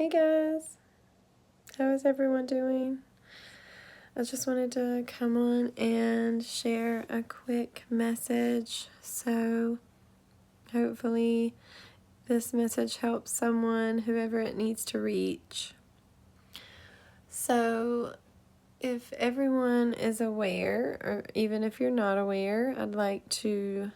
Hey guys, how is everyone doing? I just wanted to come on and share a quick message. So hopefully this message helps someone, whoever it needs to reach. So if everyone is aware, or even if you're not aware, I'd like to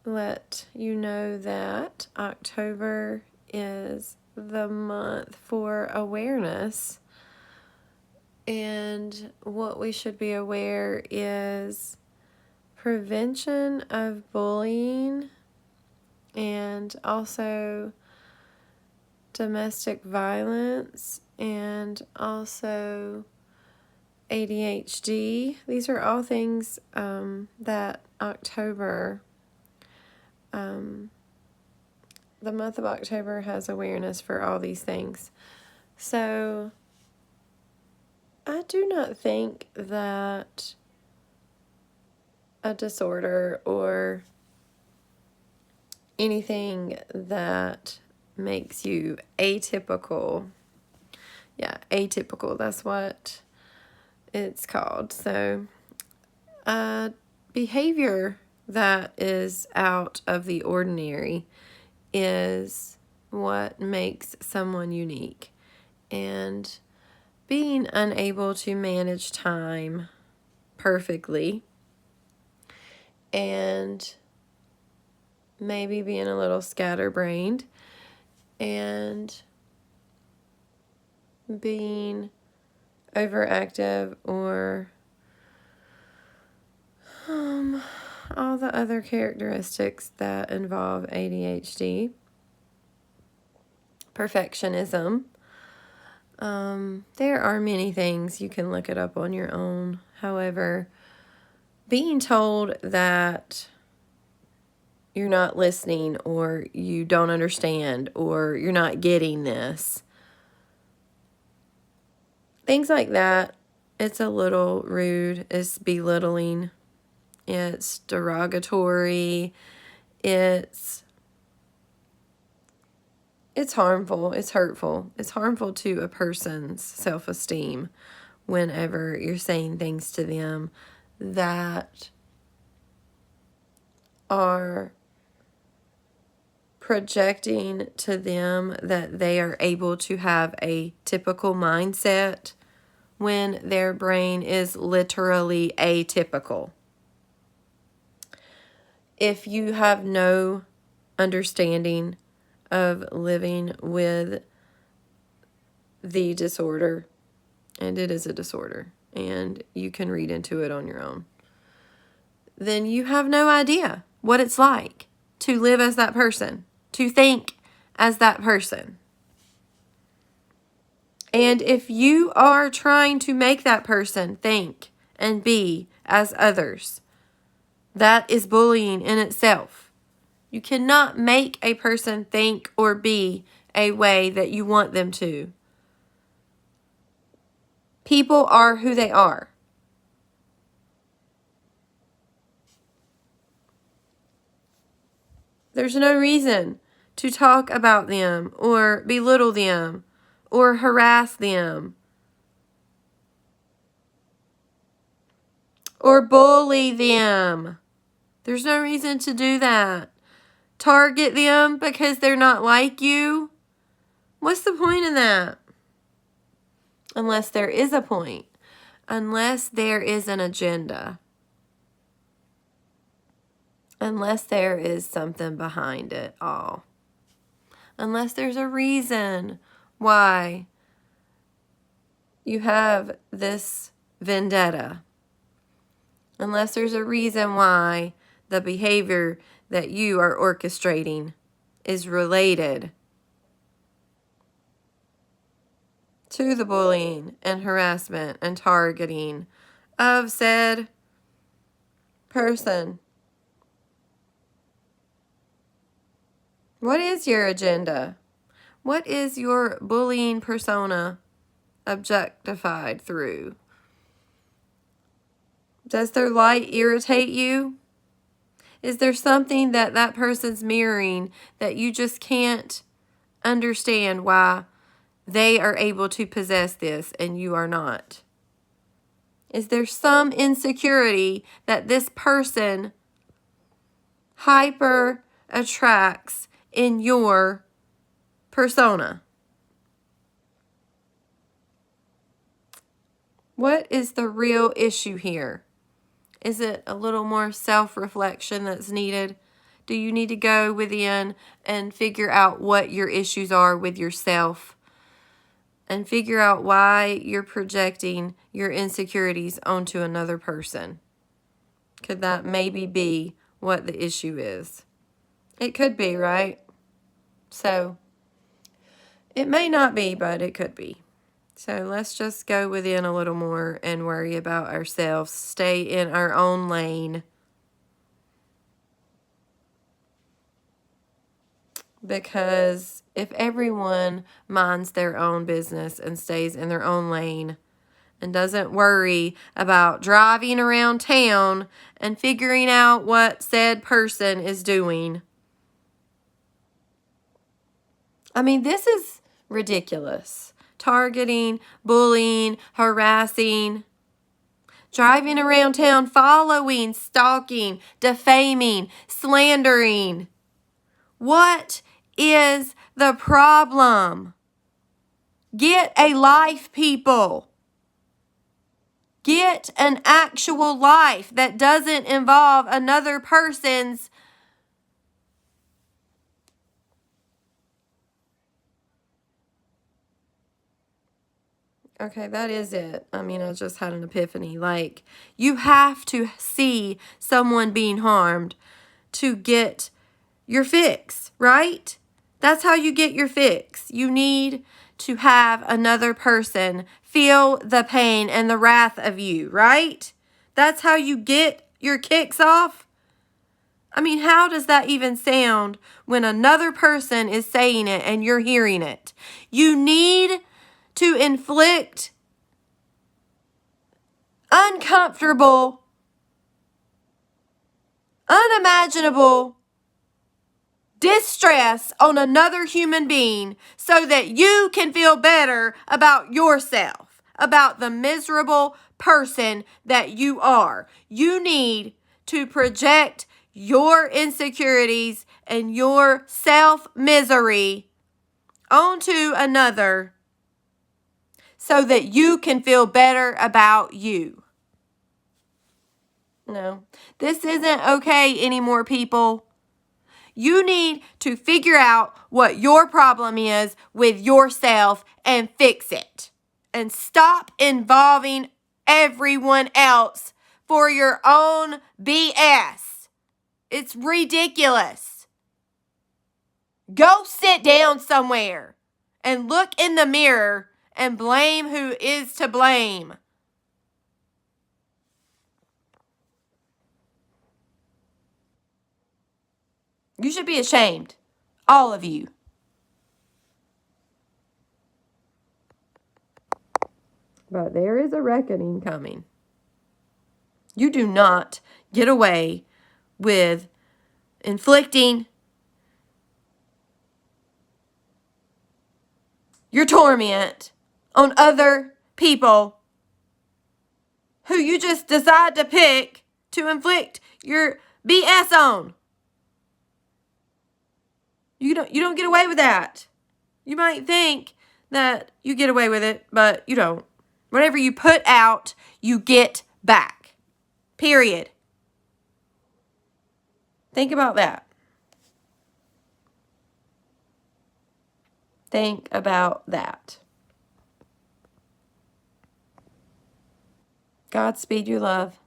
let you know that October is the month for awareness. And what we should be aware is prevention of bullying and also domestic violence and also ADHD. These are all things that October, the month of October has awareness for all these things. So I do not think that a disorder or anything that makes you atypical, atypical, that's what it's called. So behavior that is out of the ordinary is what makes someone unique. And being unable to manage time perfectly and maybe being a little scatterbrained and being overactive or all the other characteristics that involve ADHD. Perfectionism. There are many things. You can look it up on your own. However, being told that you're not listening or you don't understand or you're not getting this, things like that, it's a little rude. It's belittling. It's derogatory. It's harmful. It's hurtful. It's harmful to a person's self-esteem whenever you're saying things to them that are projecting to them that they are able to have a typical mindset when their brain is literally atypical. If you have no understanding of living with the disorder, and it is a disorder, and you can read into it on your own, then you have no idea what it's like to live as that person, to think as that person. And if you are trying to make that person think and be as others, that is bullying in itself. You cannot make a person think or be a way that you want them to. People are who they are. There's no reason to talk about them or belittle them or harass them or bully them. There's no reason to do that. Target them because they're not like you. What's the point in that? Unless there is a point. Unless there is an agenda. Unless there is something behind it all. Unless there's a reason why you have this vendetta. Unless there's a reason why the behavior that you are orchestrating is related to the bullying and harassment and targeting of said person. What is your agenda? What is your bullying persona objectified through? Does their light irritate you? Is there something that that person's mirroring that you just can't understand why they are able to possess this and you are not? Is there some insecurity that this person hyper attracts in your persona? What is the real issue here? Is it a little more self-reflection that's needed? Do you need to go within and figure out what your issues are with yourself and figure out why you're projecting your insecurities onto another person? Could that maybe be what the issue is? It could be, right? So it may not be, but it could be. So let's just go within a little more and worry about ourselves. Stay in our own lane. Because if everyone minds their own business and stays in their own lane and doesn't worry about driving around town and figuring out what said person is doing. I mean, this is ridiculous. Targeting, bullying, harassing, driving around town, following, stalking, defaming, slandering. What is the problem? Get a life, people. Get an actual life that doesn't involve another person's Okay, that is it. I mean, I just had an epiphany. Like, you have to see someone being harmed to get your fix, right? That's how you get your fix. You need to have another person feel the pain and the wrath of you, right? That's how you get your kicks off. I mean, how does that even sound when another person is saying it and you're hearing it? You need to inflict uncomfortable, unimaginable distress on another human being so that you can feel better about yourself, about the miserable person that you are. You need to project your insecurities and your self-misery onto another so that you can feel better about you. No, this isn't okay anymore, people. You need to figure out what your problem is with yourself and fix it. And stop involving everyone else for your own BS. It's ridiculous. Go sit down somewhere and look in the mirror and blame who is to blame. You should be ashamed. All of you. But there is a reckoning coming. You do not get away with inflicting your torment on other people who you just decide to pick to inflict your BS on. You don't get away with that. You might think that you get away with it, but you don't. Whatever you put out, you get back. Period. Think about that. Think about that. Godspeed you, love.